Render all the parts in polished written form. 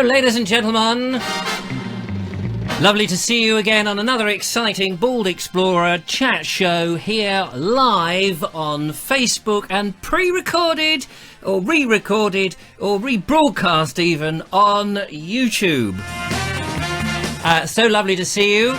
ladies and gentlemen. Lovely to see you again on another exciting Bald Explorer chat show here live on Facebook and pre-recorded or re-recorded or rebroadcast even on YouTube. So lovely to see you.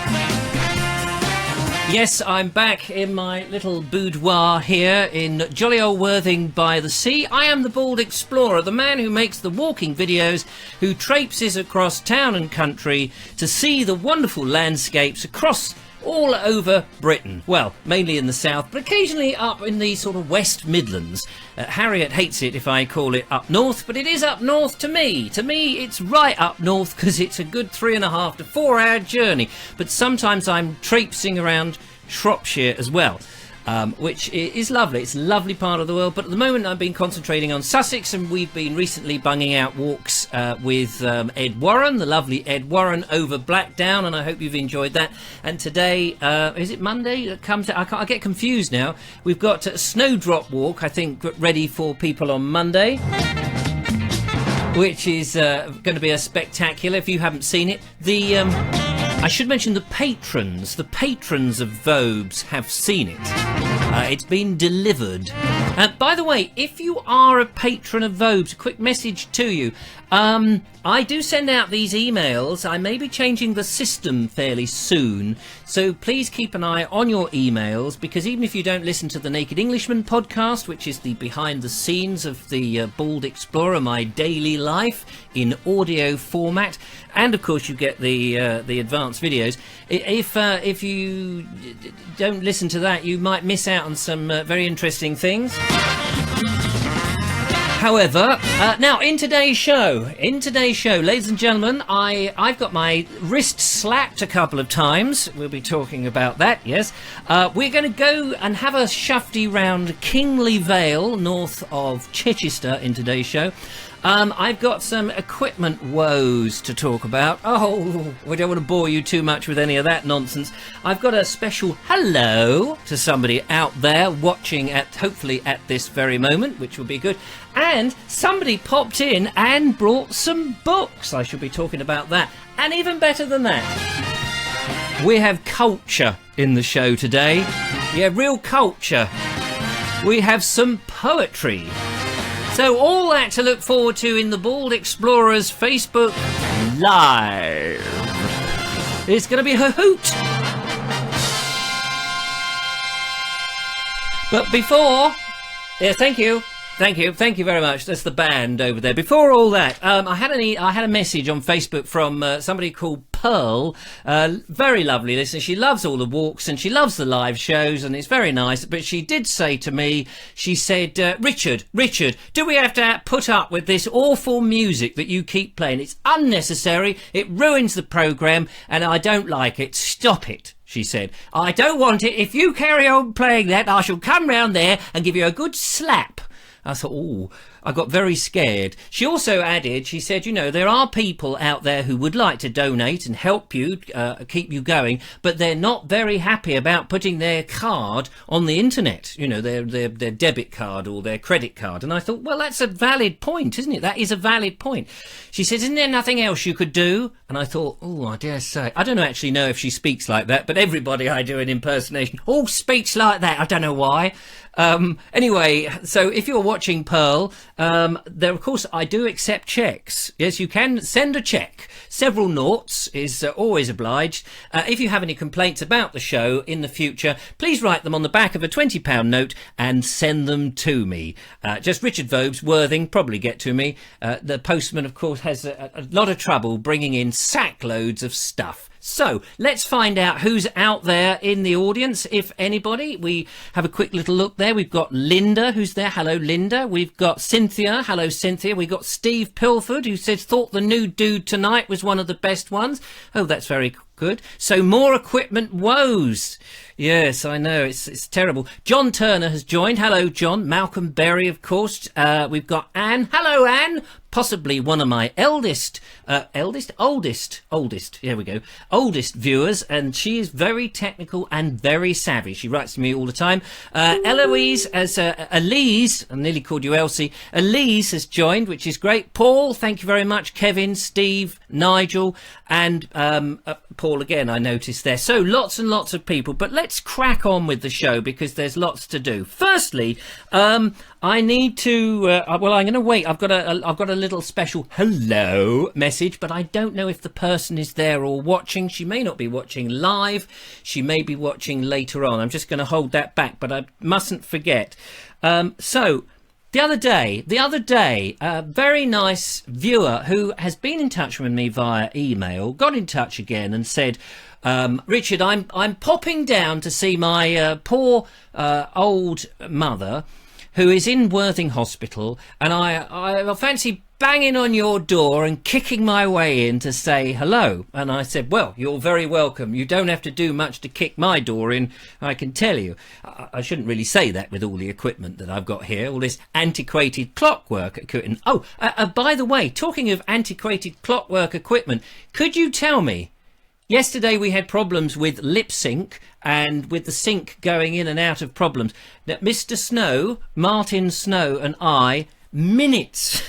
Yes, I'm back in my little boudoir here in jolly old Worthing by the sea. I am the Bald Explorer, the man who makes the walking videos, who traipses across town and country to see the wonderful landscapes across all over Britain. Well, mainly in the south, but occasionally up in the sort of West Midlands. Harriet hates it if I call it up north, but it is up north to me. To me, it's right up north because it's a good 3.5 to 4 hour journey. But sometimes I'm traipsing around Shropshire as well, which is lovely. It's a lovely part of the world, but at the moment I've been concentrating on Sussex, and we've been recently bunging out walks with Ed Warren, the lovely Ed Warren, over Blackdown, and I hope you've enjoyed that. And today, is it Monday? I get confused now. We've got a Snowdrop walk, I think, ready for people on Monday, which is going to be a spectacular. If you haven't seen it, I should mention the patrons of Vobes have seen it. It's been delivered. By the way, if you are a patron of Vobes, a quick message to you. I do send out these emails. I may be changing the system fairly soon, so please keep an eye on your emails, because even if you don't listen to the Naked Englishman podcast, which is the behind the scenes of the Bald Explorer, my daily life in audio format, and of course you get the advanced videos. If you don't listen to that, you might miss out on some very interesting things. However, now in today's show, ladies and gentlemen, I've got my wrist slapped a couple of times. We'll be talking about that, yes. We're going to go and have a shufty round Kingley Vale, north of Chichester, in today's show. I've got some equipment woes to talk about. Oh, we don't want to bore you too much with any of that nonsense. I've got a special hello to somebody out there watching hopefully at this very moment, which will be good. And somebody popped in and brought some books. I should be talking about that. And even better than that, we have culture in the show today. Yeah, real culture. We have some poetry. So all that to look forward to in the Bald Explorers Facebook Live. It's going to be a hoot. But before... Yeah, thank you very much. That's the band over there. Before all that, I had a message on Facebook from somebody called Pearl, very lovely listener. She loves all the walks and she loves the live shows, and it's very nice. But she did say to me, she said, Richard, do we have to put up with this awful music that you keep playing? It's unnecessary. It ruins the programme and I don't like it. Stop it. She said, I don't want it. If you carry on playing that, I shall come round there and give you a good slap. I thought, oh, I got very scared. She also added, she said, you know, there are people out there who would like to donate and help you, keep you going, but they're not very happy about putting their card on the internet, you know, their debit card or their credit card. And I thought, well, that's a valid point, isn't it? That is a valid point. She said, isn't there nothing else you could do? And I thought, oh, I dare say. I don't actually know if she speaks like that, but everybody I do an impersonation all speaks like that. I don't know why. Anyway, so if you're watching, Pearl, there, of course, I do accept cheques. Yes, you can send a cheque. Several noughts is always obliged. If you have any complaints about the show in the future, please write them on the back of a £20 note and send them to me. Just Richard Vobes, Worthing, probably get to me. The postman, of course, has a lot of trouble bringing in sackloads of stuff. So let's find out who's out there in the audience, if anybody. We have a quick little look there. We've got Linda, who's there. Hello, Linda. We've got Cynthia. Hello, Cynthia. We've got Steve Pilford, who says, thought the new dude tonight was one of the best ones. Oh, that's very Good. So more equipment woes. Yes, I know. It's terrible. John Turner has joined. Hello, John. Malcolm Berry, of course. We've got Anne. Hello, Anne. Possibly one of my oldest. Here we go. Oldest viewers, and she is very technical and very savvy. She writes to me all the time. Elise, Elise, I nearly called you Elsie. Elise has joined, which is great. Paul, thank you very much. Kevin, Steve, Nigel, and Paul again, I noticed there. So lots and lots of people, but let's crack on with the show because there's lots to do. Firstly, I need to. Well, I'm going to wait. I've got a little special hello message, but I don't know if the person is there or watching. She may not be watching live. She may be watching later on. I'm just going to hold that back, but I mustn't forget. So. The other day, a very nice viewer who has been in touch with me via email got in touch again and said, Richard, I'm popping down to see my poor old mother who is in Worthing Hospital, and I fancy banging on your door and kicking my way in to say hello. And I said, well, you're very welcome. You don't have to do much to kick my door in, I can tell you. I shouldn't really say that with all the equipment that I've got here, all this antiquated clockwork equipment. Oh, by the way, talking of antiquated clockwork equipment, could you tell me, yesterday we had problems with lip sync and with the sync going in and out of problems. Now, Mr. Snow, Martin Snow, and I, minutes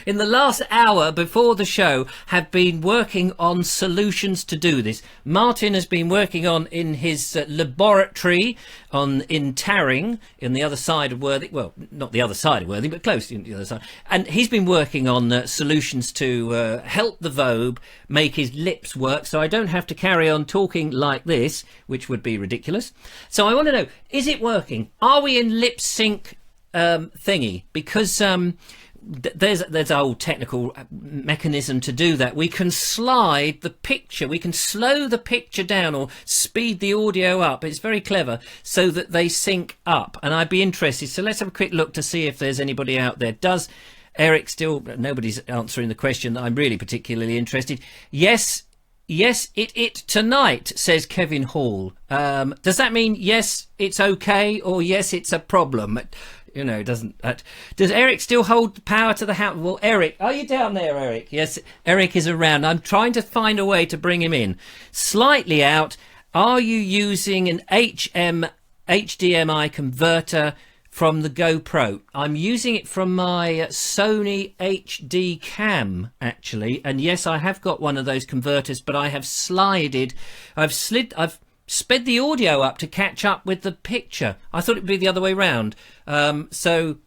in the last hour before the show, have been working on solutions to do this. Martin has been working on in his laboratory in Tarring, in the other side of Worthing. Well, not the other side of Worthing, but close to the other side. And he's been working on solutions to help the Vobe make his lips work, so I don't have to carry on talking like this, which would be ridiculous. So I want to know, is it working? Are we in lip sync thingy? Because there's a whole technical mechanism to do that. We can slide the picture, we can slow the picture down or speed the audio up. It's very clever so that they sync up, and I'd be interested. So let's have a quick look to see if there's anybody out there. Does Eric still? Nobody's answering the question that I'm really particularly interested. Yes, it tonight, says Kevin Hall. Does that mean yes, it's okay, or yes, it's a problem? You know, does Eric still hold the power to the house? Well, Eric, are you down there, Eric? Yes, Eric is around. I'm trying to find a way to bring him in. Slightly out. Are you using an HDMI converter from the GoPro? I'm using it from my Sony HD cam, actually. And yes, I have got one of those converters, but I have I've sped the audio up to catch up with the picture. I thought it'd be the other way round. So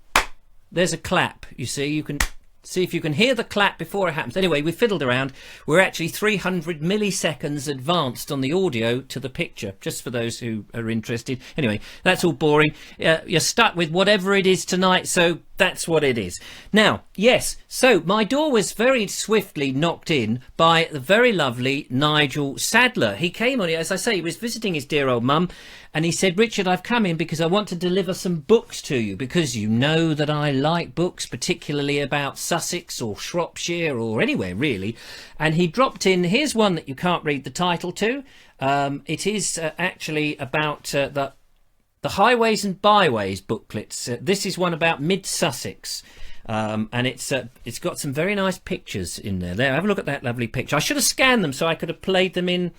there's a clap, you see. You can see if you can hear the clap before it happens. Anyway, we fiddled around. We're actually 300 milliseconds advanced on the audio to the picture, just for those who are interested. Anyway, that's all boring. You're stuck with whatever it is tonight, so that's what it is. Now, yes, so my door was very swiftly knocked in by the very lovely Nigel Sadler. He came on, as I say, he was visiting his dear old mum, and he said, Richard, I've come in because I want to deliver some books to you, because you know that I like books, particularly about Sussex or Shropshire or anywhere really. And he dropped in, here's one that you can't read the title to. It is actually about the Highways and Byways booklets. This is one about mid-Sussex. And it's got some very nice pictures in there. There, have a look at that lovely picture. I should have scanned them so I could have played them in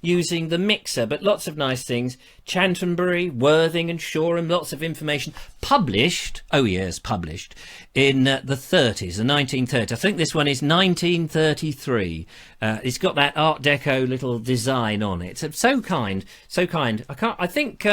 using the mixer, but lots of nice things. Chantonbury, Worthing and Shoreham, lots of information. Published, oh yes, published, in the 30s, the 1930s. I think this one is 1933. It's got that Art Deco little design on it. So kind, so kind. I think,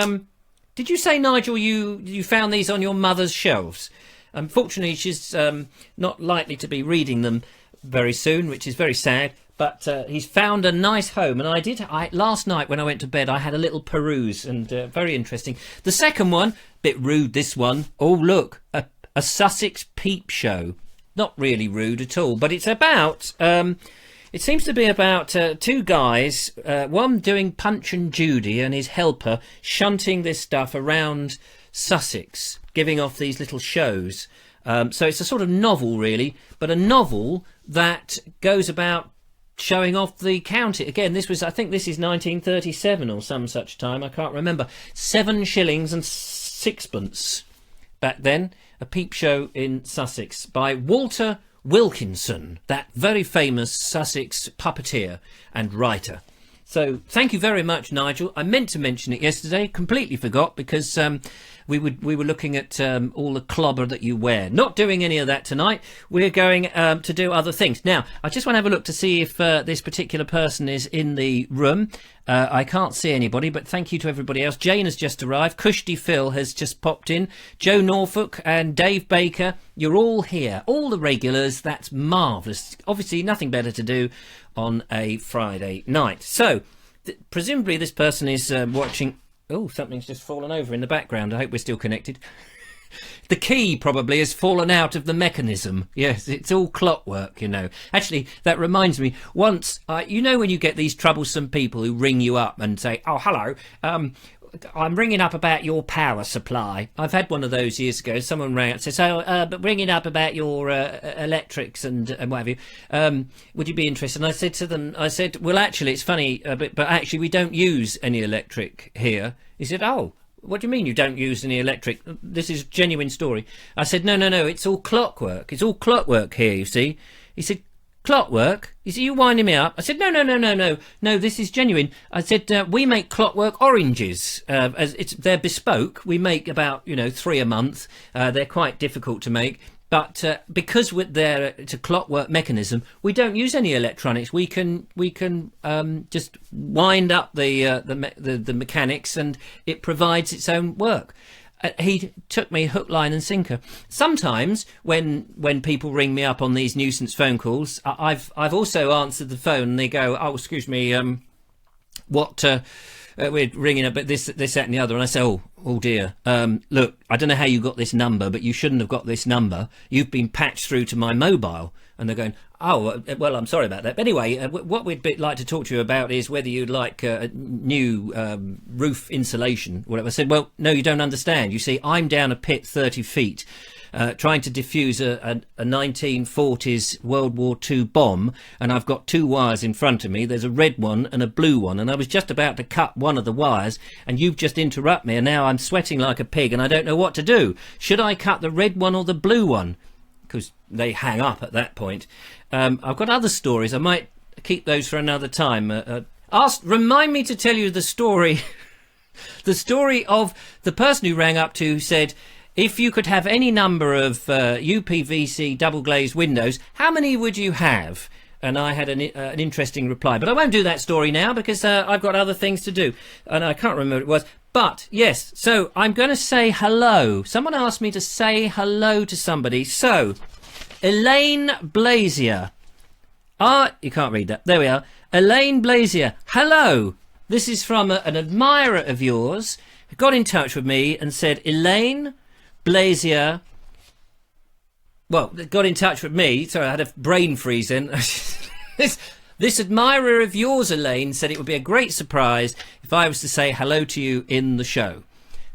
did you say, Nigel, you found these on your mother's shelves? Unfortunately, she's not likely to be reading them very soon, which is very sad. But he's found a nice home, and last night when I went to bed, I had a little peruse, and very interesting. The second one, bit rude, this one. Oh, look, a Sussex peep show. Not really rude at all, but it's about, it seems to be about two guys, one doing Punch and Judy and his helper, shunting this stuff around Sussex, giving off these little shows. So it's a sort of novel, really, but a novel that goes about showing off the county. Again, this was, I think this is 1937 or some such time, I can't remember. 7 shillings and 6pence back then. A peep show in Sussex by Walter Wilkinson, that very famous Sussex puppeteer and writer. So thank you very much, Nigel. I meant to mention it yesterday, completely forgot, because we were looking at all the clobber that you wear. Not doing any of that tonight. We're going to do other things. Now, I just want to have a look to see if this particular person is in the room. I can't see anybody, but thank you to everybody else. Jane has just arrived. Cushty Phil has just popped in. Joe Norfolk and Dave Baker, you're all here. All the regulars. That's marvellous. Obviously, nothing better to do on a Friday night. So, presumably this person is watching... Oh, something's just fallen over in the background. I hope we're still connected. The key probably has fallen out of the mechanism. Yes, it's all clockwork, you know. Actually, that reminds me. Once, you know when you get these troublesome people who ring you up and say, oh, hello, I'm ringing up about your power supply. I've had one of those years ago. Someone rang up and says, but ringing up about your electrics and what have you. Would you be interested? And I said to them, well, actually, it's funny, but actually, we don't use any electric here. He said, oh, what do you mean you don't use any electric? This is a genuine story. I said, no, it's all clockwork. It's all clockwork here, you see. He said, clockwork? You see, you winding me up? I said, no, this is genuine. I said, we make clockwork oranges. They're bespoke. We make about, 3 a month. They're quite difficult to make. But because it's a clockwork mechanism, we don't use any electronics. We can just wind up the mechanics, and it provides its own work. He took me hook, line and sinker. Sometimes when people ring me up on these nuisance phone calls, I've also answered the phone and they go, oh, excuse me, we're ringing up at this, that and the other. And I say, oh dear, look, I don't know how you got this number, but you shouldn't have got this number. You've been patched through to my mobile. And they're going, oh, well, I'm sorry about that. But anyway, what we'd like to talk to you about is whether you'd like a new roof insulation, whatever. I said, well, no, you don't understand. You see, I'm down a pit 30 feet trying to defuse a 1940s World War II bomb, and I've got 2 wires in front of me. There's a red one and a blue one, and I was just about to cut one of the wires, and you've just interrupted me, and now I'm sweating like a pig, and I don't know what to do. Should I cut the red one or the blue one? Because they hang up at that point. I've got other stories. I might keep those for another time. Remind me to tell you the story. The story of the person who rang up to said, if you could have any number of UPVC double glazed windows, how many would you have? And I had an interesting reply. But I won't do that story now because I've got other things to do. And I can't remember what it was. But, yes, so I'm going to say hello. Someone asked me to say hello to somebody. So, Elaine Blazier. You can't read that. There we are. Elaine Blazier. Hello. This is from an admirer of yours who got in touch with me and said, Elaine Blazier. Well, got in touch with me. Sorry, I had a brain freeze then. This admirer of yours, Elaine, said it would be a great surprise if I was to say hello to you in the show.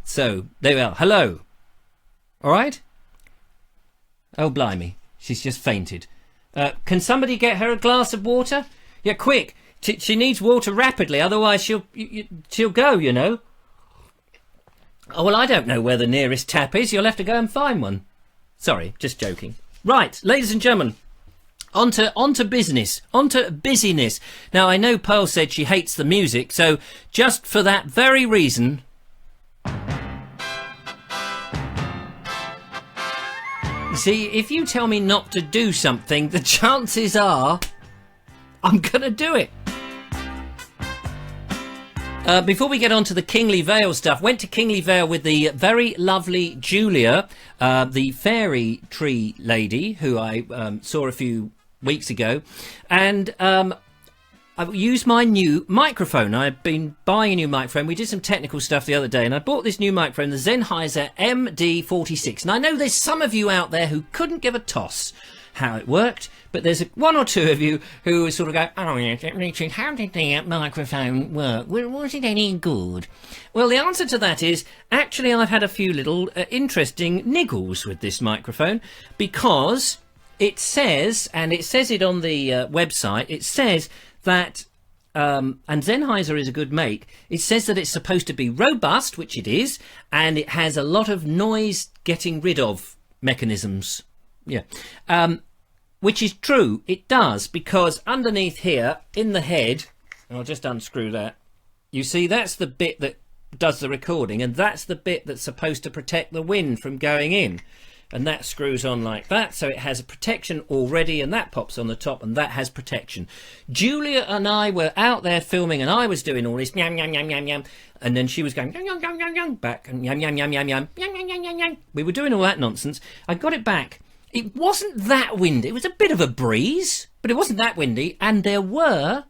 So, there we are. Hello. All right? Oh, blimey. She's just fainted. Can somebody get her a glass of water? Yeah, quick. She needs water rapidly, otherwise she'll go, you know. Oh, well, I don't know where the nearest tap is. You'll have to go and find one. Sorry, just joking. Right, ladies and gentlemen. On to business, on to busyness. Now, I know Pearl said she hates the music, so just for that very reason... You see, if you tell me not to do something, the chances are I'm going to do it. Before we get on to the Kingley Vale stuff, went to Kingley Vale with the very lovely Julia, the fairy tree lady, who I saw a few weeks ago, and I used my new microphone. I've been buying a new microphone. We did some technical stuff the other day, and I bought this new microphone, the Sennheiser MD46. And I know there's some of you out there who couldn't give a toss how it worked, but there's one or two of you who sort of go, oh yes, Richard, how did the microphone work? Was it any good? Well, the answer to that is, actually I've had a few little interesting niggles with this microphone, because it says, and it says it on the website, it says that, and Sennheiser is a good make, it says that it's supposed to be robust, which it is, and it has a lot of noise getting rid of mechanisms. Yeah. Which is true, it does, because underneath here, in the head, and I'll just unscrew that, you see that's the bit that does the recording, and that's the bit that's supposed to protect the wind from going in. And that screws on like that, so it has a protection already, and that pops on the top, and that has protection. Julia and I were out there filming, and I was doing all this yam yam yam yam yam, and then she was going yam yam yam yam yam back, and yam yam yam yam yam yam yam yam yam yam. We were doing all that nonsense. I got it back. It wasn't that windy. It was a bit of a breeze, but it wasn't that windy, and there were...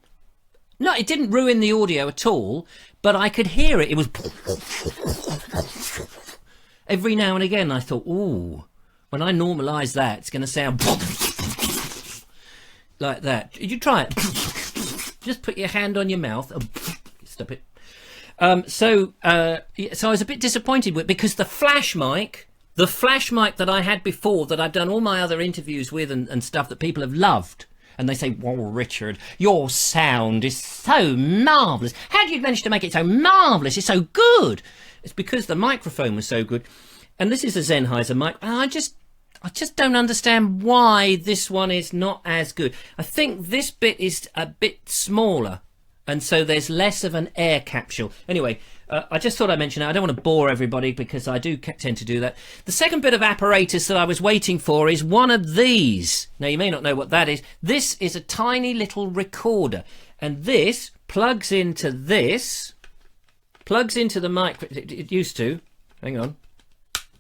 No, it didn't ruin the audio at all, but I could hear it. It was... Every now and again I thought, ooh, when I normalise that, it's going to sound... like that. Did you try it? Just put your hand on your mouth. Stop it. So I was a bit disappointed with, because the flash mic that I had before, that I've done all my other interviews with and stuff that people have loved, and they say, "Whoa, Richard, your sound is so marvellous. How do you manage to make it so marvellous? It's so good." It's because the microphone was so good. And this is a Sennheiser mic, and I just don't understand why this one is not as good. I think this bit is a bit smaller, and so there's less of an air capsule. Anyway, I just thought I'd mention that. I don't want to bore everybody, because I do tend to do that. The second bit of apparatus that I was waiting for is one of these. Now, you may not know what that is. This is a tiny little recorder, and this plugs into this, plugs into the mic. It used to. Hang on.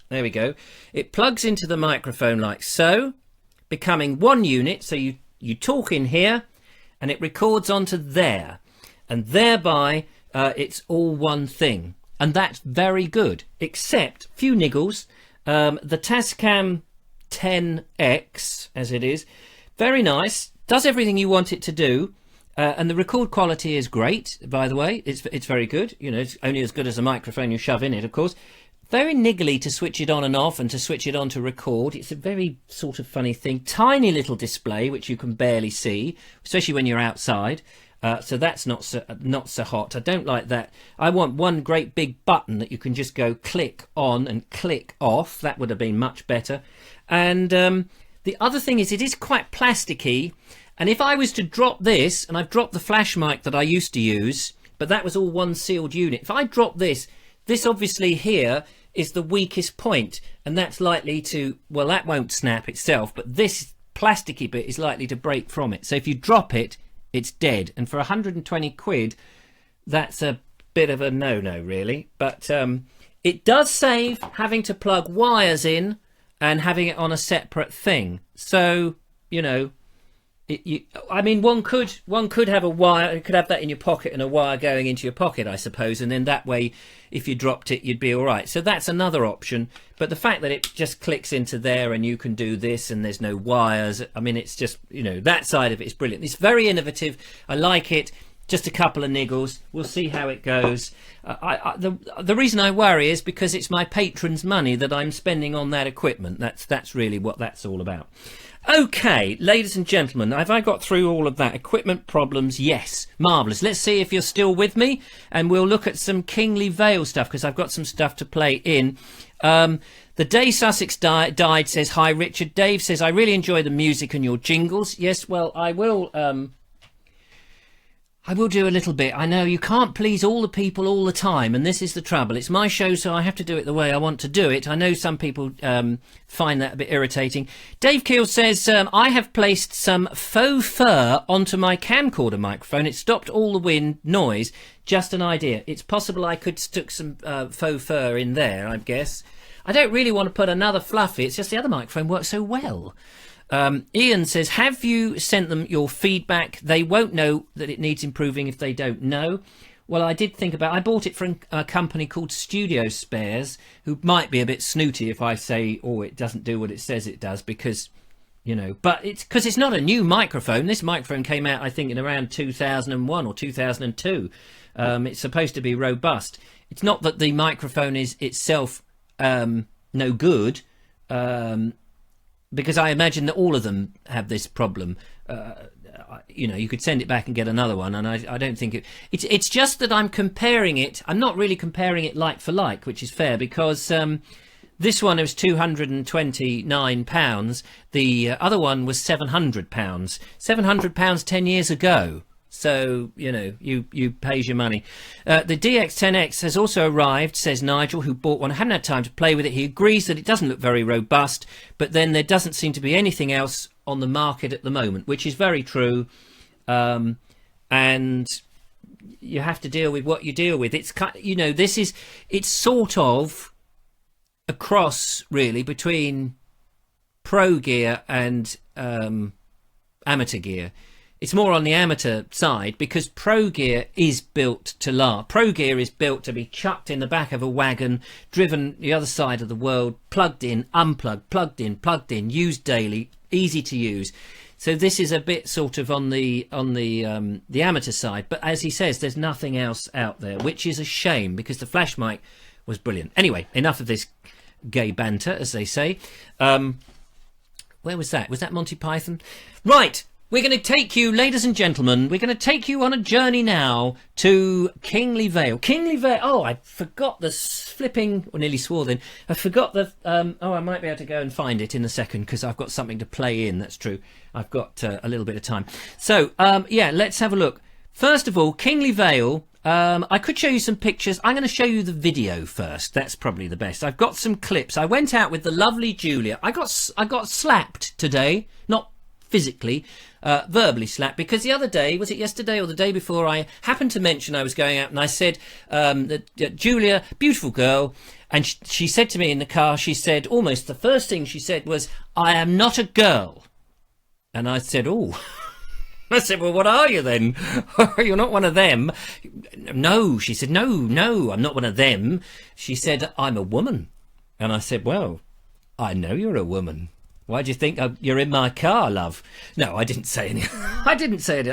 There we go. It plugs into the microphone like so, becoming one unit. So you talk in here, and it records onto there, and thereby it's all one thing, and that's very good. Except few niggles. The Tascam 10X, as it is, very nice. Does everything you want it to do, and the record quality is great. By the way, it's very good. You know, it's only as good as a microphone you shove in it, of course. Very niggly to switch it on and off, and to switch it on to record. It's a very sort of funny thing. Tiny little display which you can barely see, especially when you're outside. So that's not so hot. I don't like that. I want one great big button that you can just go click on and click off. That would have been much better. And the other thing is, it is quite plasticky. And if I was to drop this, and I've dropped the flash mic that I used to use, but that was all one sealed unit. If I drop this obviously here is the weakest point, and that's likely to, well, that won't snap itself, but this plasticky bit is likely to break from it. So if you drop it, it's dead. And for 120 quid, that's a bit of a no-no, really. But it does save having to plug wires in and having it on a separate thing. So, you know, I mean, one could have a wire. You could have that in your pocket and a wire going into your pocket, I suppose, and then that way, if you dropped it, you'd be all right. So that's another option. But the fact that it just clicks into there and you can do this and there's no wires, I mean, it's just, you know, that side of it is brilliant. It's very innovative. I like it. Just a couple of niggles. We'll see how it goes. The reason I worry is because it's my patrons' money that I'm spending on that equipment. That's really what that's all about. Okay, ladies and gentlemen, have I got through all of that? Equipment problems, yes. Marvellous. Let's see if you're still with me, and we'll look at some Kingley Vale stuff, because I've got some stuff to play in. The Day Sussex Died says, "Hi, Richard." Dave says, "I really enjoy the music and your jingles." Yes, well, I will do a little bit. I know you can't please all the people all the time, and this is the trouble. It's my show, so I have to do it the way I want to do it. I know some people find that a bit irritating. Dave Keel says, "I have placed some faux fur onto my camcorder microphone. It stopped all the wind noise. Just an idea. It's possible I could stick some faux fur in there, I guess. I don't really want to put another fluffy. It's just the other microphone works so well." Ian says, "Have you sent them your feedback? They won't know that it needs improving if they don't know." Well, I did think about it. I bought it from a company called Studio Spares, who might be a bit snooty if I say, "Oh, it doesn't do what it says it does," because, you know, but it's because it's not a new microphone. This microphone came out, I think, in around 2001 or 2002. It's supposed to be robust. It's not that the microphone is itself no good. because I imagine that all of them have this problem. You know, you could send it back and get another one, and I don't think it's just that I'm comparing it. I'm not really comparing it like for like, which is fair, because this one was £229. The other one was £700. £700 10 years ago. So, you know, you pays your money. The DX10X has also arrived, says Nigel, who bought one. I haven't had time to play with it. He agrees that it doesn't look very robust, but then there doesn't seem to be anything else on the market at the moment, which is very true. And you have to deal with what you deal with. It's, you know, it's sort of a cross, really, between pro gear and amateur gear. It's more on the amateur side, because pro gear is built to last. Pro gear is built to be chucked in the back of a wagon, driven the other side of the world, plugged in, unplugged, plugged in, used daily, easy to use. So this is a bit sort of on the amateur side. But as he says, there's nothing else out there, which is a shame, because the flash mic was brilliant. Anyway, enough of this gay banter, as they say. Where was that? Was that Monty Python? Right. We're going to take you, ladies and gentlemen, we're going to take you on a journey now to Kingley Vale. Kingley Vale, oh, I forgot the flipping, or nearly swore then. I forgot the, I might be able to go and find it in a second, because I've got something to play in, that's true. I've got a little bit of time. So, yeah, let's have a look. First of all, Kingley Vale, I could show you some pictures. I'm going to show you the video first. That's probably the best. I've got some clips. I went out with the lovely Julia. I got slapped today, not physically, verbally slapped, because the other day, was it yesterday or the day before, I happened to mention I was going out, and I said that Julia, beautiful girl, and she said to me in the car, she said, almost the first thing she said was, I am not a girl. And I said, oh. I said, well, what are you then? You're not one of them. No, she said, no, I'm not one of them. She said, I'm a woman. And I said, well, I know you're a woman. Why do you think you're in my car, love? No, I didn't say anything. I didn't say it.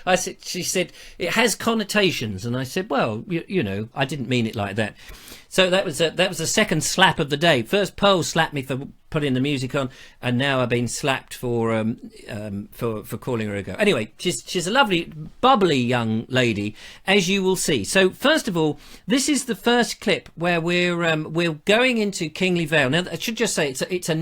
I said, she said, it has connotations. And I said, well, you know, I didn't mean it like that. So that was the second slap of the day. First, Pearl slapped me for putting the music on, and now I've been slapped for calling her a girl. Anyway, she's a lovely, bubbly young lady, as you will see. So first of all, this is the first clip where we're going into Kingley Vale. Now, I should just say it's a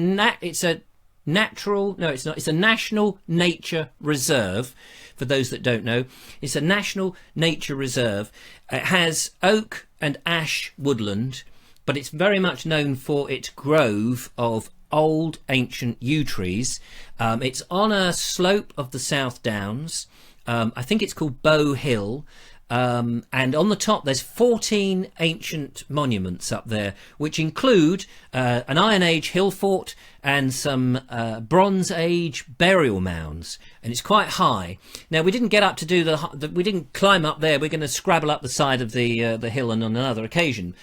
national nature reserve. For those that don't know, it's a national nature reserve. It has oak and ash woodland, but it's very much known for its grove of old ancient yew trees. It's on a slope of the South Downs. I think it's called Bow Hill. And on the top there's 14 ancient monuments up there, which include an Iron Age hill fort and some Bronze Age burial mounds, and it's quite high. Now, we didn't get up to do we didn't climb up there. We're going to scrabble up the side of the hill on another occasion.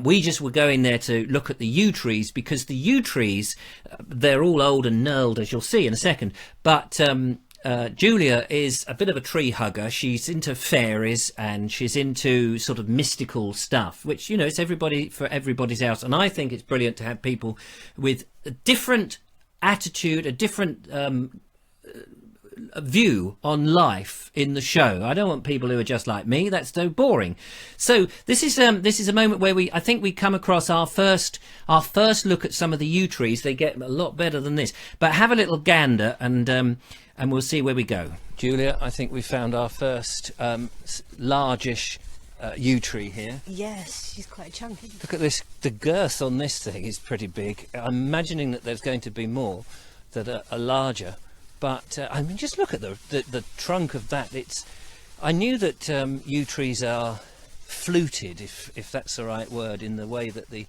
We just were going there to look at the yew trees, because the yew trees, they're all old and gnarled, as you'll see in a second, but Julia is a bit of a tree hugger. She's into fairies, and she's into sort of mystical stuff, which, you know, it's everybody's house. And I think it's brilliant to have people with a different attitude, a different view on life in the show. I don't want people who are just like me. That's so boring. So this is a moment where I think we come across our first look at some of the yew trees. They get a lot better than this, but have a little gander, and we'll see where we go. Julia, I think we found our first largish yew tree here. Yes, she's quite chunky. Look at this. The girth on this thing is pretty big. I'm imagining that there's going to be more that are larger. But I mean, just look at the trunk of that. I knew that yew trees are fluted, if that's the right word, in the way that the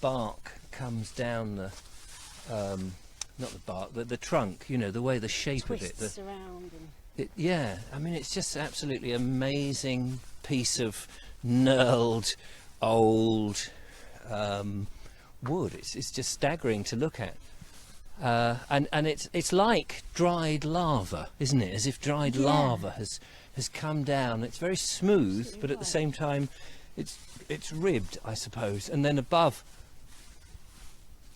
bark comes down the not the bark, the trunk. You know, the way the shape Twists of it. Around yeah, I mean, it's just absolutely amazing piece of knurled old wood. It's just staggering to look at. And it's like dried lava, isn't it? As if dried lava has come down. It's very smooth, absolutely, but at the same time, it's ribbed, I suppose. And then above,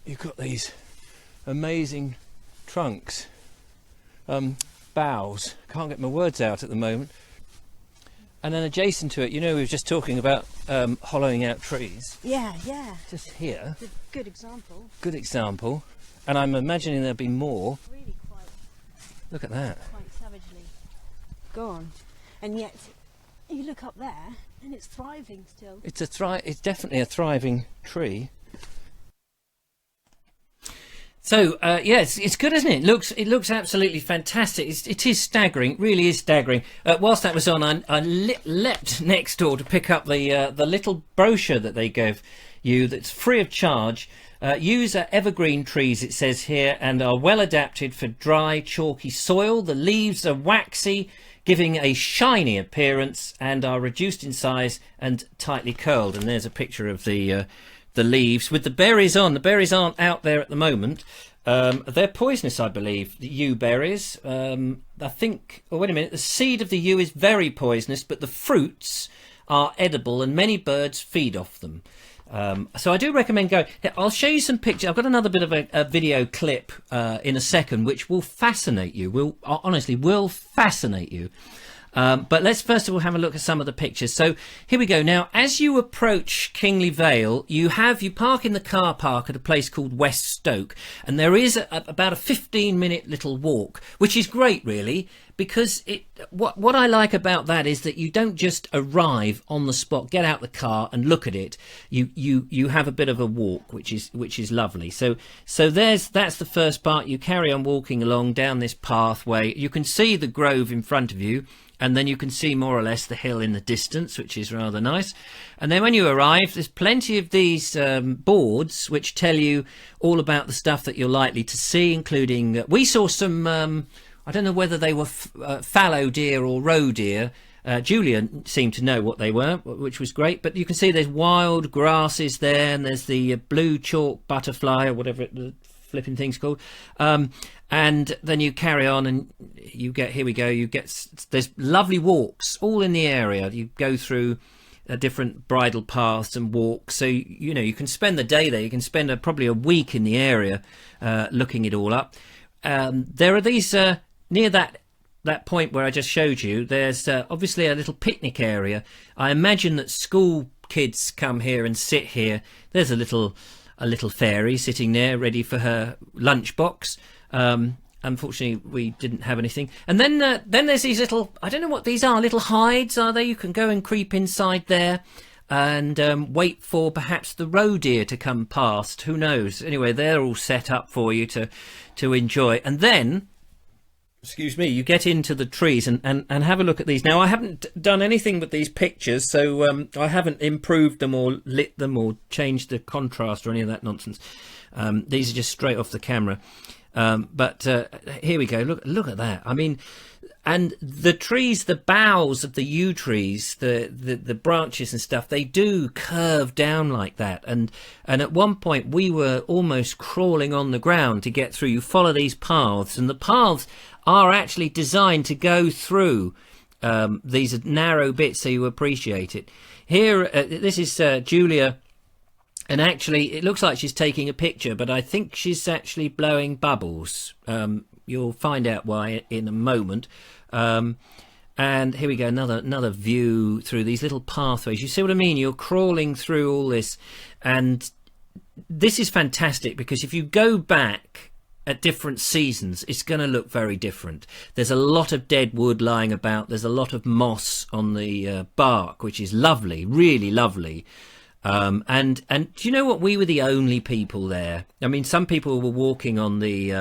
you've got these amazing trunks, boughs. Can't get my words out at the moment. And then adjacent to it, you know, we were just talking about hollowing out trees. Yeah, yeah. Just here. It's a good example. Good example. And I'm imagining there'll be more. Really quite Look at that. savagely gone. And yet, you look up there, and it's thriving still. It's definitely a thriving tree. So yeah, it's good, isn't it? It looks absolutely fantastic. It is staggering. It really is staggering. Whilst that was on, I leapt next door to pick up the little brochure that they gave you. That's free of charge. Yews are evergreen trees, it says here, and are well adapted for dry, chalky soil. The leaves are waxy, giving a shiny appearance, and are reduced in size and tightly curled. And there's a picture of the leaves with the berries on. The berries aren't out there at the moment. They're poisonous, I believe, the yew berries. I think, oh wait a minute, the seed of the yew is very poisonous, but the fruits are edible and many birds feed off them. So I do recommend going. I'll show you some pictures. I've got another bit of a video clip in a second, which will fascinate you. Honestly will fascinate you. But let's first of all have a look at some of the pictures. So here we go. Now, as you approach Kingley Vale, you park in the car park at a place called West Stoke, and there is about a 15-minute little walk, which is great, really, because what I like about that is that you don't just arrive on the spot, get out the car and look at it. You have a bit of a walk, which is lovely. So that's the first part. You carry on walking along down this pathway. You can see the grove in front of you. And then you can see more or less the hill in the distance, which is rather nice. And then when you arrive, there's plenty of these boards which tell you all about the stuff that you're likely to see, including... we saw some, I don't know whether they were fallow deer or roe deer. Julia seemed to know what they were, which was great. But you can see there's wild grasses there, and there's the blue chalk butterfly, or whatever the flipping thing's called. And then you carry on and you get, here we go, there's lovely walks all in the area. You go through different bridle paths and walks. So, you know, you can spend the day there. You can spend probably a week in the area looking it all up. There are these, near that point where I just showed you, there's obviously a little picnic area. I imagine that school kids come here and sit here. There's a little fairy sitting there ready for her lunchbox. Unfortunately, we didn't have anything. And then there's these little, I don't know what these are, little hides, are they? You can go and creep inside there and wait for perhaps the roe deer to come past. Who knows? Anyway, they're all set up for you to enjoy. And then, excuse me, you get into the trees and have a look at these. Now, I haven't done anything with these pictures, so I haven't improved them or lit them or changed the contrast or any of that nonsense. These are just straight off the camera. But here we go. Look at that. I mean, and the trees, the boughs of the yew trees, the branches and stuff, they do curve down like that. And at one point we were almost crawling on the ground to get through. You follow these paths, and the paths are actually designed to go through these narrow bits, so you appreciate it. Here, this is Julia. And actually, it looks like she's taking a picture, but I think she's actually blowing bubbles. You'll find out why in a moment. And here we go, another view through these little pathways. You see what I mean? You're crawling through all this. And this is fantastic, because if you go back at different seasons, it's going to look very different. There's a lot of dead wood lying about. There's a lot of moss on the bark, which is lovely, really lovely. And do you know what? We were the only people there. I mean, some people were walking on the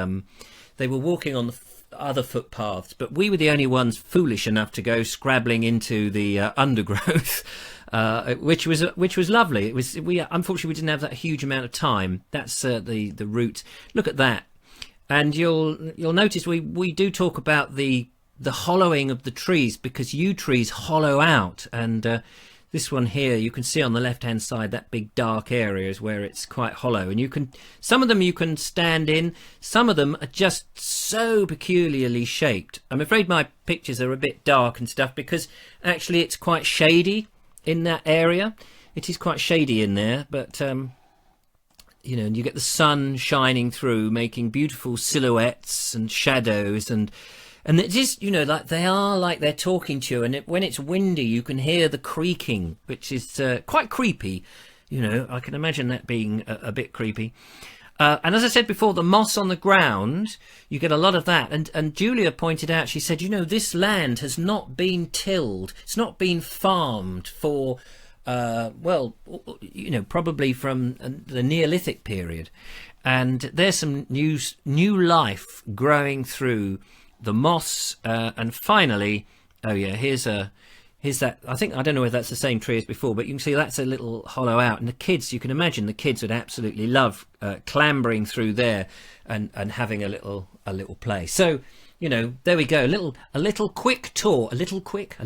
other footpaths, but we were the only ones foolish enough to go scrabbling into the undergrowth, which was lovely. Unfortunately we didn't have that huge amount of time. That's the route. Look at that, and you'll notice we do talk about the hollowing of the trees, because yew trees hollow out, and this one here, you can see on the left-hand side, that big dark area is where it's quite hollow. And some of them you can stand in. Some of them are just so peculiarly shaped. I'm afraid my pictures are a bit dark and stuff, because actually it's quite shady in that area. It is quite shady in there, but you know, and you get the sun shining through, making beautiful silhouettes and shadows, and it just, you know, like they are like they're talking to you. And when it's windy, you can hear the creaking, which is quite creepy. You know, I can imagine that being a bit creepy. And as I said before, the moss on the ground, you get a lot of that. And Julia pointed out, she said, you know, this land has not been tilled. It's not been farmed for, well, you know, probably from the Neolithic period. And there's some new life growing through the moss. And finally, oh yeah, here's that. I don't know whether that's the same tree as before, but you can see that's a little hollow out. And the kids, you can imagine the kids would absolutely love clambering through there and having a little play. So, you know, there we go. A little quick tour. A little quick.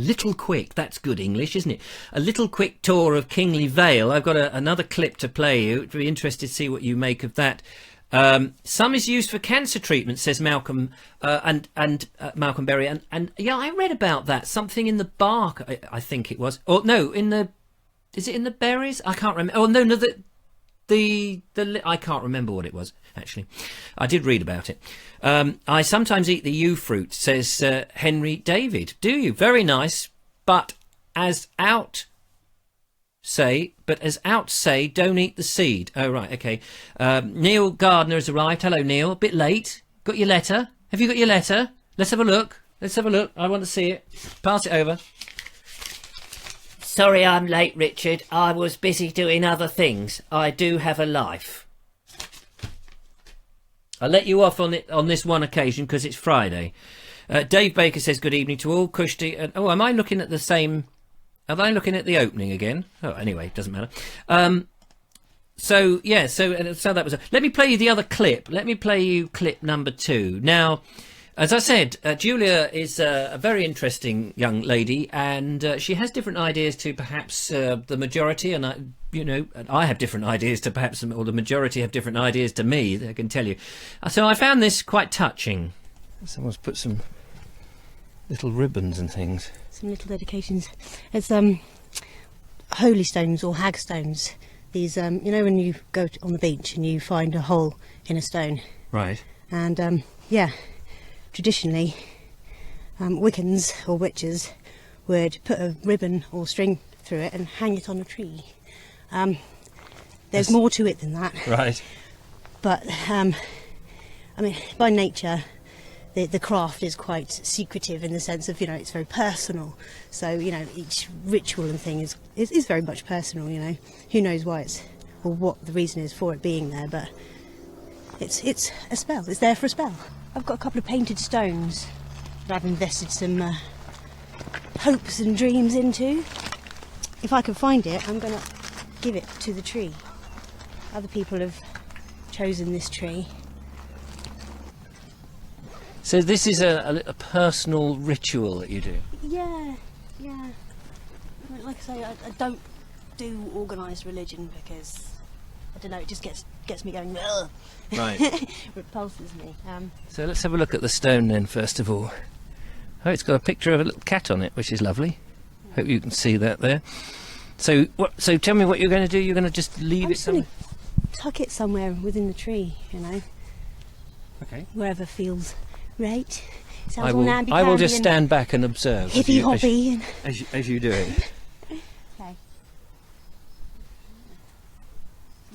That's good English, isn't it? A little quick tour of Kingley Vale. I've got another clip to play you. I'd be interested to see what you make of that. Some is used for cancer treatment, says Malcolm, and Malcolm Berry, and yeah, I read about that. Something in the bark, I think it was, or no, is it in the berries? I can't remember. Oh no, I can't remember what it was actually. I did read about it. I sometimes eat the yew fruit, says Henry David. Do you? Very nice, but as out say, don't eat the seed. Oh, right, okay. Neil Gardner has arrived. Hello, Neil. A bit late. Got your letter? Have you got your letter? Let's have a look. I want to see it. Pass it over. Sorry I'm late, Richard. I was busy doing other things. I do have a life. I'll let you off on this one occasion because it's Friday. Dave Baker says good evening to all. Kushti. Oh, am I looking at the same... Am I looking at the opening again? Oh, anyway, doesn't matter. So that was... Let me play you the other clip. Let me play you clip number 2. Now, as I said, Julia is a very interesting young lady, and she has different ideas to perhaps the majority, and I have different ideas to perhaps, or the majority have different ideas to me, I can tell you. So I found this quite touching. Someone's put some little ribbons and things. Some little dedications. It's holy stones or hag stones. These, you know, when you go on the beach and you find a hole in a stone. Right. And yeah, traditionally, Wiccans or witches would put a ribbon or string through it and hang it on a tree. There's more to it than that. Right. But I mean, by nature, the craft is quite secretive in the sense of, you know, it's very personal. So, you know, each ritual and thing is very much personal, you know. Who knows why it's, or what the reason is for it being there, but it's a spell. It's there for a spell. I've got a couple of painted stones that I've invested some hopes and dreams into. If I can find it, I'm going to give it to the tree. Other people have chosen this tree. So this is a personal ritual that you do? Yeah. I mean, like I say, I don't do organised religion because, I don't know, it just gets me going, ugh. Right. Repulses me. So let's have a look at the stone then, first of all. Oh, it's got a picture of a little cat on it, which is lovely. Hope you can see that there. So tell me what you're going to do. You're going to just leave it somewhere? Tuck it somewhere within the tree, you know. Okay. Wherever feels right. I will just stand back and observe hippy hoppy as you do it. Okay.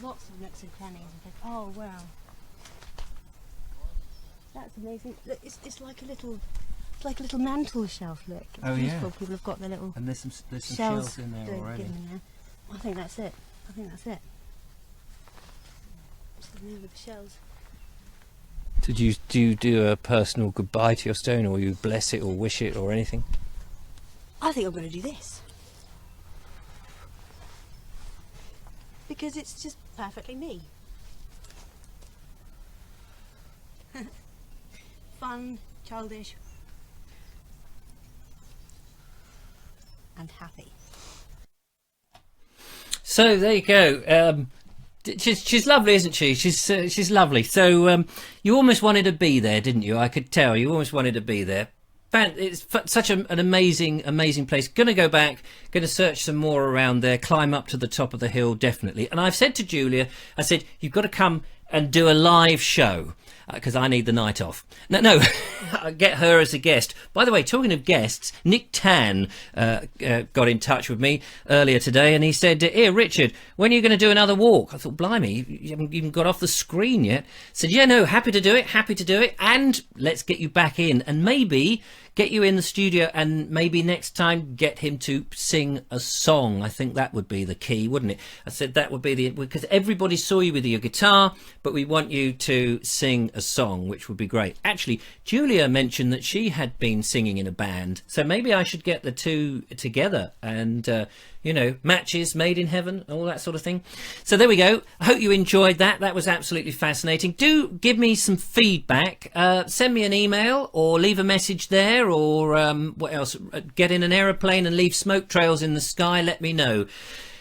Lots of nooks and crannies. Oh wow, that's amazing. Look, it's like a little mantle shelf. Look. It's beautiful. People have got their little. And there's some shells in there already. I think that's it. Sitting there with the shells. Do you do a personal goodbye to your stone, or you bless it or wish it or anything? I think I'm going to do this. Because it's just perfectly me. Fun, childish, and happy. So there you go. She's lovely, isn't she? She's lovely. So you almost wanted to be there, didn't you? I could tell you almost wanted to be there. such an amazing place. Going to go back, going to search some more around there, climb up to the top of the hill, definitely. And I've said to Julia, I said, you've got to come and do a live show, because I need the night off. No, I'll get her as a guest. By the way, talking of guests, Nick Tan got in touch with me earlier today, and he said, here, Richard, when are you going to do another walk? I thought, blimey, you haven't even got off the screen yet. Said, yeah, no, happy to do it, and let's get you back in, and maybe get you in the studio, and maybe next time get him to sing a song. I think that would be the key, wouldn't it? I said that would be because everybody saw you with your guitar, but we want you to sing a song, which would be great. Actually, Julia mentioned that she had been singing in a band, so maybe I should get the two together and matches made in heaven, all that sort of thing. So there we go. I hope you enjoyed that. That was absolutely fascinating. Do give me some feedback. Send me an email or leave a message there, or what else? Get in an aeroplane and leave smoke trails in the sky. Let me know.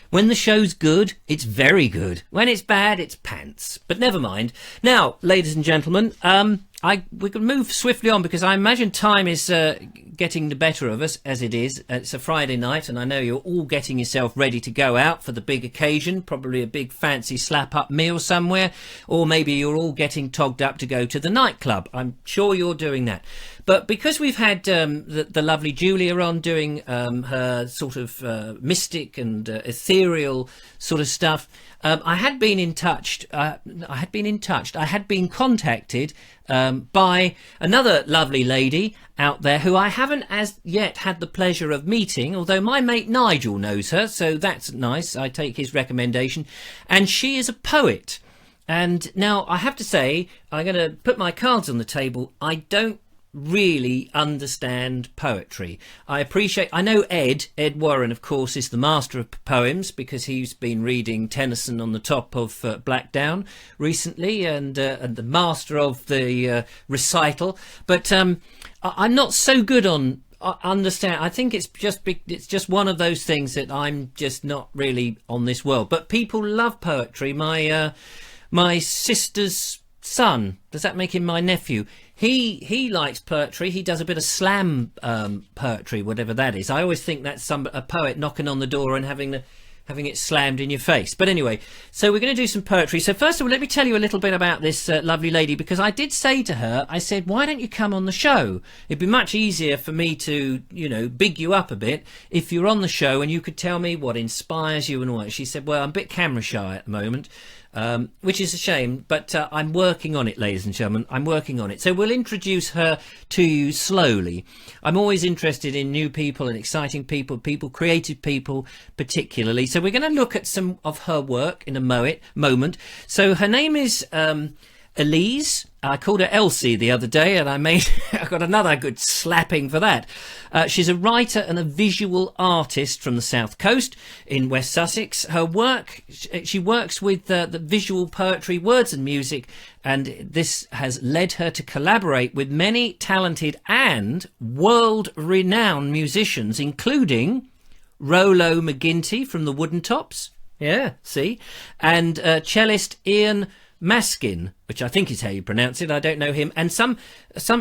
When the show's good, it's very good. When it's bad, it's pants. But never mind. Now, ladies and gentlemen, we can move swiftly on, because I imagine time is getting the better of us, as it is. It's a Friday night, and I know you're all getting yourself ready to go out for the big occasion, probably a big fancy slap-up meal somewhere, or maybe you're all getting togged up to go to the nightclub. I'm sure you're doing that. But because we've had the lovely Julia on doing her sort of mystic and ethereal sort of stuff, I had been in touch. I had been contacted by another lovely lady out there who I haven't as yet had the pleasure of meeting, although my mate Nigel knows her, so that's nice. I take his recommendation. And she is a poet. And now I have to say, I'm going to put my cards on the table. I don't really understand poetry. I know Ed Warren, of course, is the master of poems, because he's been reading Tennyson on the top of Blackdown recently, and the master of the recital. But I'm not so good on understand. I think it's just one of those things that I'm just not really on this world. But people love poetry. My sister's son, does that make him my nephew? He likes poetry. He does a bit of slam poetry, whatever that is. I always think that's a poet knocking on the door and having it slammed in your face. But anyway, so we're going to do some poetry. So first of all, let me tell you a little bit about this lovely lady, because I did say to her, I said, why don't you come on the show? It'd be much easier for me to, big you up a bit if you're on the show and you could tell me what inspires you and all that. She said, well, I'm a bit camera shy at the moment. Which is a shame, but I'm working on it, ladies and gentlemen. I'm working on it. So we'll introduce her to you slowly. I'm always interested in new people and exciting people, creative people particularly. So we're going to look at some of her work in a moment. So her name is Elise. I called her Elsie the other day, and I got another good slapping for that. She's a writer and a visual artist from the South Coast in West Sussex. Her work, she works with the visual poetry, words and music, and this has led her to collaborate with many talented and world-renowned musicians, including Rolo McGinty from the Wooden Tops, and cellist Ian Maskin, which I think is how you pronounce it. I don't know him. And some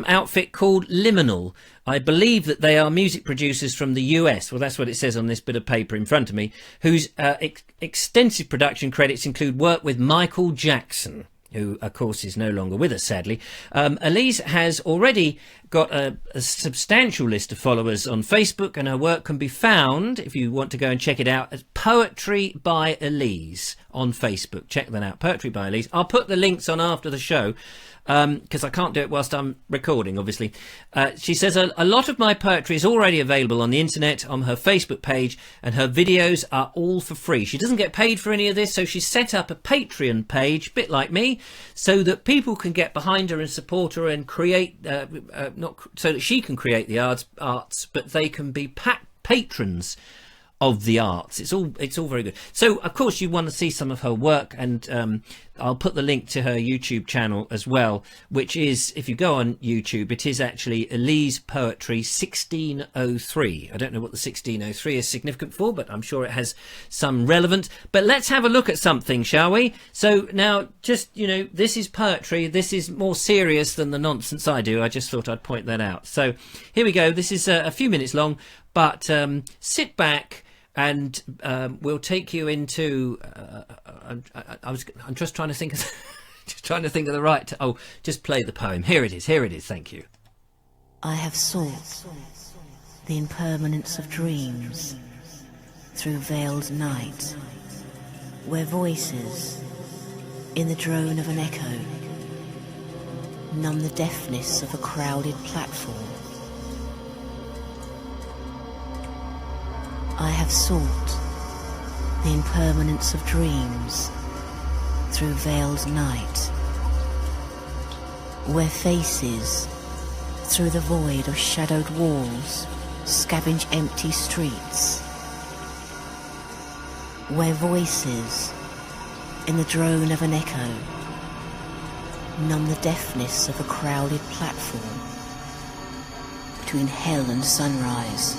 outfit called Liminal. I believe that they are music producers from the US. Well, that's what it says on this bit of paper in front of me, whose extensive production credits include work with Michael Jackson, who, of course, is no longer with us, sadly. Elise has already got a substantial list of followers on Facebook, and her work can be found, if you want to go and check it out, as Poetry by Elise on Facebook. Check that out, Poetry by Elise. I'll put the links on after the show, because I can't do it whilst I'm recording, obviously. She says a lot of my poetry is already available on the internet on her Facebook page, and her videos are all for free. She doesn't get paid for any of this, so she's set up a Patreon page, a bit like me, so that people can get behind her and support her and create, so that she can create the arts, but they can be patrons of the arts. It's all very good. So of course you want to see some of her work, and I'll put the link to her YouTube channel as well, which is, if you go on YouTube, it is actually Elise Poetry 1603. I don't know what the 1603 is significant for, but I'm sure it has some relevance. But let's have a look at something, shall we? So now, just, you know, this is poetry. This is more serious than the nonsense I do. I just thought I'd point that out. So here we go. This is a few minutes long, but sit back and we'll take you into. I'm just trying to think. Just trying to think of the right. Just play the poem. Here it is. Here it is. Thank you. I have sought the impermanence of dreams through veiled night, where voices, in the drone of an echo, numb the deafness of a crowded platform. I have sought the impermanence of dreams through veiled night, where faces, through the void of shadowed walls, scavenge empty streets, where voices, in the drone of an echo, numb the deafness of a crowded platform between hell and sunrise.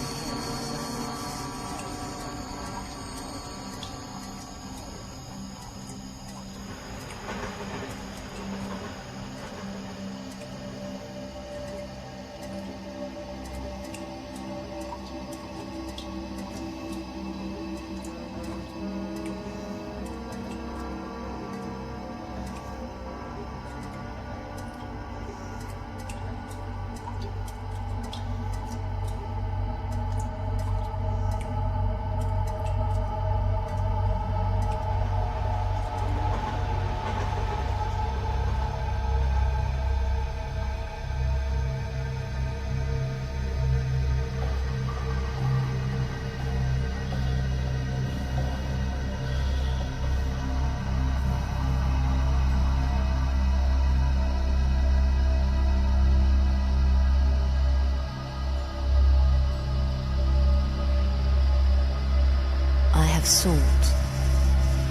I have sought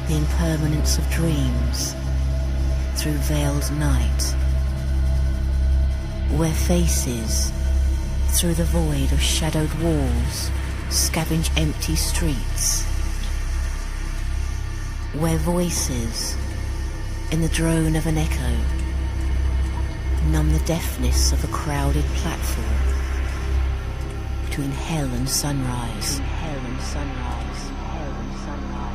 the impermanence of dreams through veiled night, where faces, through the void of shadowed walls, scavenge empty streets, where voices, in the drone of an echo, numb the deafness of a crowded platform between hell and sunrise. Hell and sunrise. Hell and sunrise.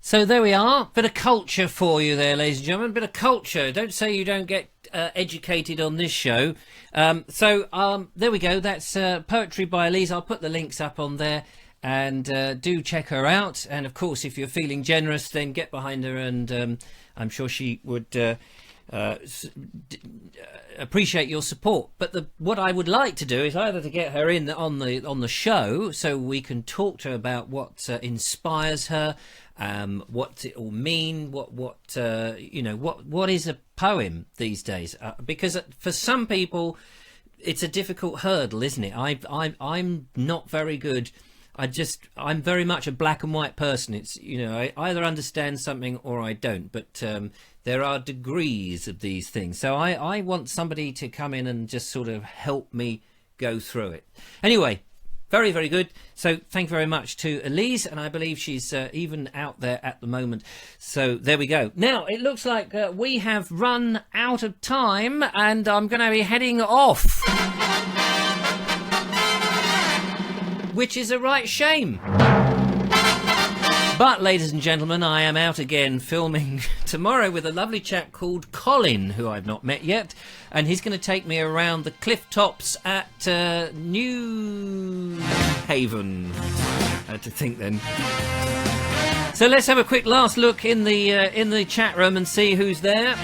So there we are. Bit of culture for you there, ladies and gentlemen. Bit of culture. Don't say you don't get educated on this show. There we go. That's poetry by Elise. I'll put the links up on there, and do check her out. And of course, if you're feeling generous, then get behind her, and I'm sure she would appreciate your support. But what I would like to do is either to get her in on the show so we can talk to her about what inspires her, what it all mean, what is a poem these days, because for some people it's a difficult hurdle, isn't it? I'm not very good. I'm very much a black and white person. It's, I either understand something or I don't, but there are degrees of these things. So I want somebody to come in and just sort of help me go through it. Anyway, very, very good. So thank you very much to Elise, and I believe she's even out there at the moment. So there we go. Now, it looks like we have run out of time, and I'm going to be heading off. Which is a right shame. But, ladies and gentlemen, I am out again filming tomorrow with a lovely chap called Colin, who I've not met yet, and he's going to take me around the cliff tops at New Haven. I had to think then. So let's have a quick last look in the chat room and see who's there.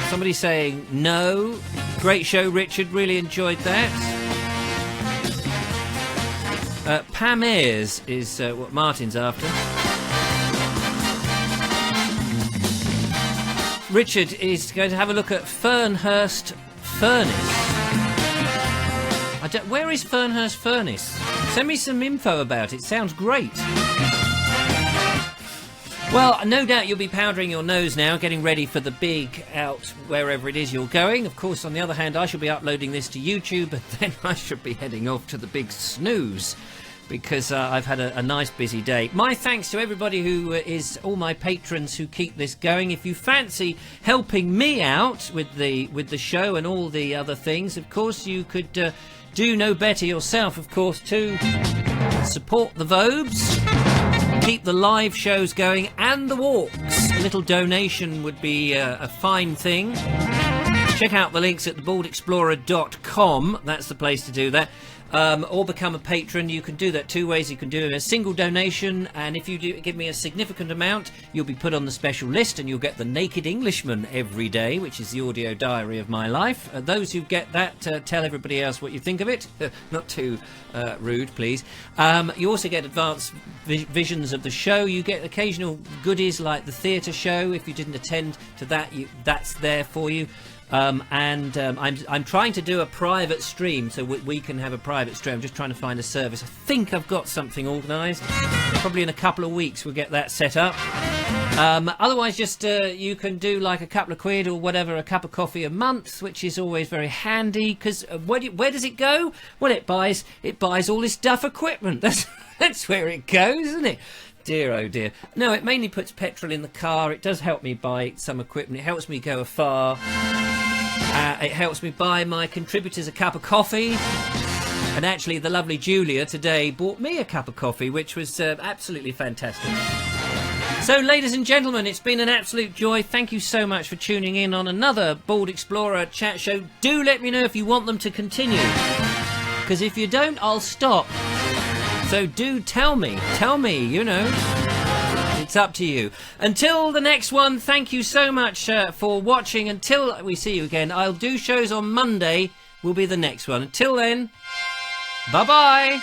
Somebody saying no. Great show, Richard. Really enjoyed that. Pam Ayres is what Martin's after. Richard is going to have a look at Fernhurst Furnace. Where is Fernhurst Furnace? Send me some info about it. Sounds great. Well, no doubt you'll be powdering your nose now, getting ready for the big out wherever it is you're going. Of course, on the other hand, I shall be uploading this to YouTube, and then I should be heading off to the big snooze, because I've had a nice busy day. My thanks to everybody who is all my patrons who keep this going. If you fancy helping me out with the show and all the other things, of course, you could do no better yourself, of course, to support the Vobes, keep the live shows going and the walks. A little donation would be a fine thing. Check out the links at thebaldexplorer.com. That's the place to do that. Or become a patron. You can do that two ways. You can do a single donation, and if you do give me a significant amount, you'll be put on the special list, and you'll get the Naked Englishman every day, which is the audio diary of my life. Those who get that, tell everybody else what you think of it. Not too rude, please. You also get advanced visions of the show. You get occasional goodies like the theatre show. If you didn't attend to that, that's there for you. I'm trying to do a private stream, so we can have a private stream. I'm just trying to find a service. I think I've got something organised. Probably in a couple of weeks we'll get that set up. Otherwise, just you can do like a couple of quid or whatever, a cup of coffee a month, which is always very handy, because where does it go? Well, it buys all this duff equipment. That's where it goes, isn't it? Dear, oh dear. No, it mainly puts petrol in the car. It does help me buy some equipment. It helps me go afar. It helps me buy my contributors a cup of coffee. And actually, the lovely Julia today bought me a cup of coffee, which was absolutely fantastic. So, ladies and gentlemen, it's been an absolute joy. Thank you so much for tuning in on another Bald Explorer chat show. Do let me know if you want them to continue, because if you don't, I'll stop. So do tell me, it's up to you. Until the next one, thank you so much for watching. Until we see you again, I'll do shows on Monday, will be the next one. Until then, bye-bye.